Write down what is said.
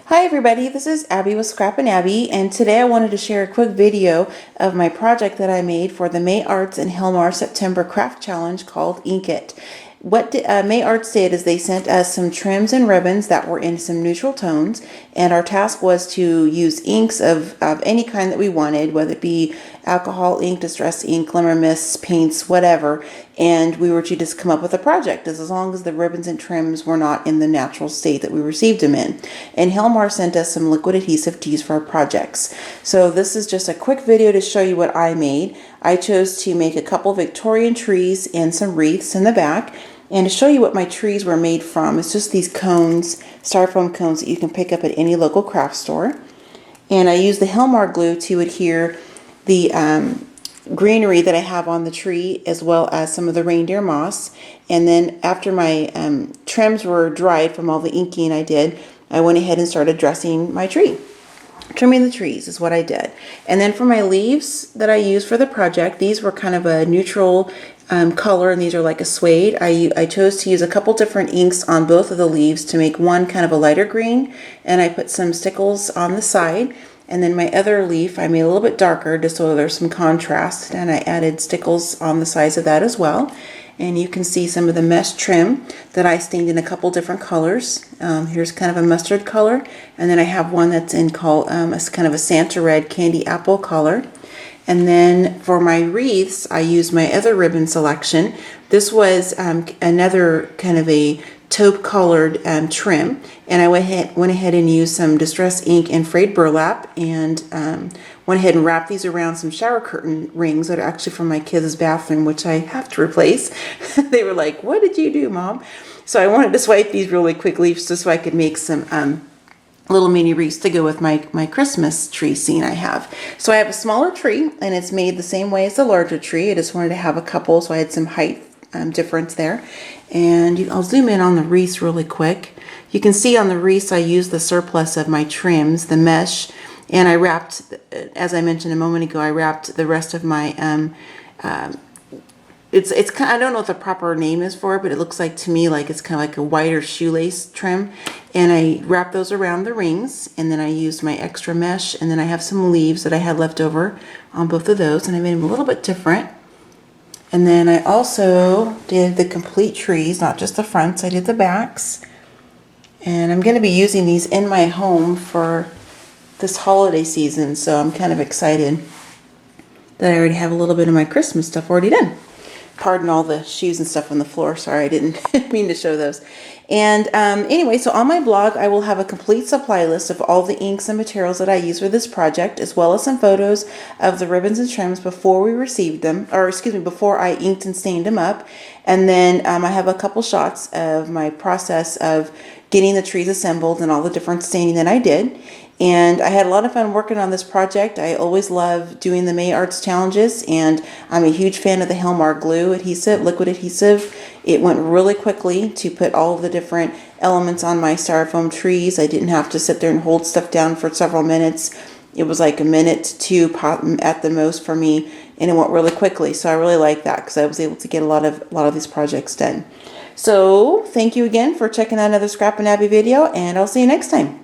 Hi everybody, this is Abby with Scrap and Abby, and today I wanted to share a quick video of my project that I made for the May Arts and Helmar September Craft Challenge called Ink It. What May Arts did is they sent us some trims and ribbons that were in some neutral tones, and our task was to use inks of any kind that we wanted, whether it be alcohol ink, distress ink, glimmer mists, paints, whatever, and we were to just come up with a project as long as the ribbons and trims were not in the natural state that we received them in. And Helmar sent us some liquid adhesive tees for our projects. So this is just a quick video to show you what I made. I chose to make a couple Victorian trees and some wreaths in the back. And to show you what my trees were made from, it's just these cones, styrofoam cones that you can pick up at any local craft store. And I used the Helmar glue to adhere the greenery that I have on the tree, as well as some of the reindeer moss. And then after my trims were dried from all the inking I did, I went ahead and started dressing my tree. Trimming the trees is what I did. And then for my leaves that I used for the project, these were kind of a neutral color, and these are like a suede. I chose to use a couple different inks on both of the leaves to make one kind of a lighter green, and I put some stickles on the side. And then my other leaf I made a little bit darker just so there's some contrast, and I added stickles on the sides of that as well. And you can see some of the mesh trim that I stained in a couple different colors. Here's kind of a mustard color, and then I have one that's in kind of a Santa red candy apple color. And then for my wreaths, I used my other ribbon selection. This was another kind of a taupe colored trim, and I went ahead and used some distress ink and frayed burlap, and went ahead and wrapped these around some shower curtain rings that are actually from my kids' bathroom, which I have to replace. They were like, "What did you do, Mom?" So I wanted to swipe these really quickly just so I could make some little mini wreaths to go with my Christmas tree scene I have. So I have a smaller tree, and it's made the same way as the larger tree. I just wanted to have a couple, so I had some height difference there. And I'll zoom in on the wreaths really quick. You can see on the wreaths I used the surplus of my trims, the mesh, and I wrapped, as I mentioned a moment ago, I wrapped the rest of my it's kind of, I don't know what the proper name is for it, but it looks like to me like it's kind of like a wider shoelace trim. And I wrapped those around the rings, and then I used my extra mesh, and then I have some leaves that I had left over on both of those, and I made them a little bit different. And then I also did the complete trees, not just the fronts, I did the backs. And I'm going to be using these in my home for this holiday season, so I'm kind of excited that I already have a little bit of my Christmas stuff already done. Pardon all the shoes and stuff on the floor. Sorry, I didn't mean to show those. And anyway, so on my blog, I will have a complete supply list of all the inks and materials that I use for this project, as well as some photos of the ribbons and trims before we received them, or excuse me, before I inked and stained them up. And then I have a couple shots of my process of getting the trees assembled and all the different staining that I did. And I had a lot of fun working on this project. I always love doing the May Arts challenges, and I'm a huge fan of the Helmar glue adhesive, liquid adhesive. It went really quickly to put all of the different elements on my styrofoam trees. I didn't have to sit there and hold stuff down for several minutes. It was like a minute to two at the most for me, and it went really quickly. So I really like that because I was able to get a lot of these projects done. So thank you again for checking out another Scrap and Abby video, and I'll see you next time.